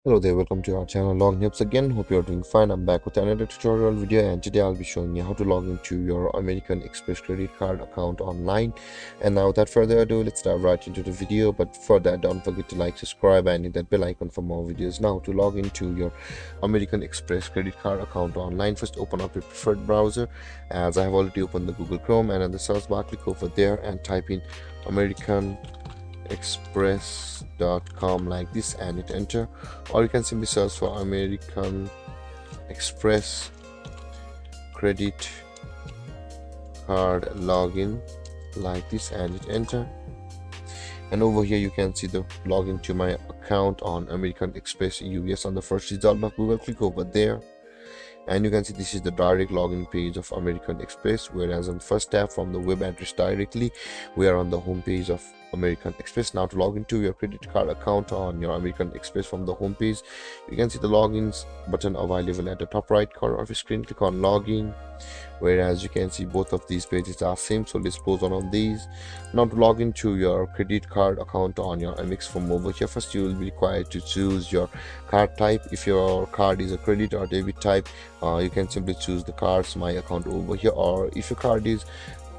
Hello there, welcome to our channel Login Helps again. Hope you're doing fine. I'm back with another tutorial video, and today I'll be showing you how to log into your American Express credit card account online. And now without further ado, let's dive right into the video. But for that, don't forget to like, subscribe, and hit that bell icon for more videos. Now to log into your American Express credit card account online, first open up your preferred browser. As I have already opened the Google Chrome, and in the search bar click over there and type in AmericanExpress.com like this and hit enter, or you can simply search for American Express credit card login like this and hit enter. And over here you can see the login to my account on American Express US. On the first result of Google, click over there and you can see this is the direct login page of American Express, whereas on first tab from the web address directly we are on the home page of American Express. Now to log into your credit card account on your American Express from the home page, you can see the logins button available at the top right corner of your screen. Click on login, whereas you can see both of these pages are same, so let's close one of these. Now to log into your credit card account on your MX from over here, first you will be required to choose your card type. If your card is a credit or debit type, you can simply choose the cards my account over here, or if your card is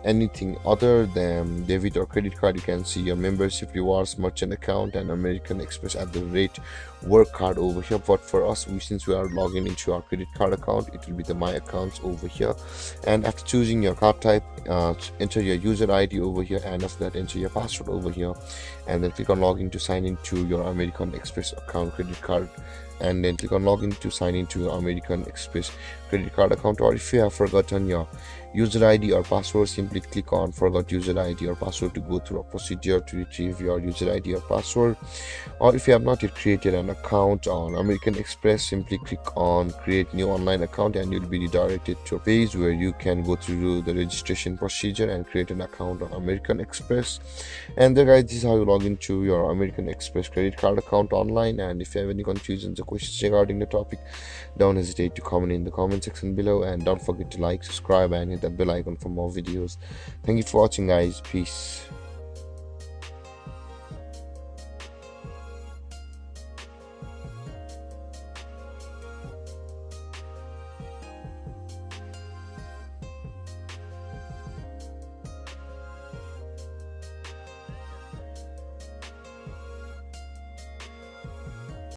anything other than debit or credit card, you can see your membership, rewards, merchant account, and American Express at the rate work card over here. But for us, since we are logging into our credit card account, it will be the my accounts over here. And after choosing your card type, enter your user ID over here, and after that enter your password over here, and then click on login to sign into your American Express account credit card, and then click on login to sign into your American Express credit card account. Or if you have forgotten your user ID or password, simply click on forgot user ID or password to go through a procedure to retrieve your user ID or password. Or if you have not yet created an account on American Express, simply click on create new online account and you'll be redirected to a page where you can go through the registration procedure and create an account on American Express. And there guys, this is how you log into your American Express credit card account online. And if you have any confusions or questions regarding the topic, don't hesitate to comment in the comment section below, and don't forget to like, subscribe, and hit that bell icon for more videos. Thank you for watching guys. Peace.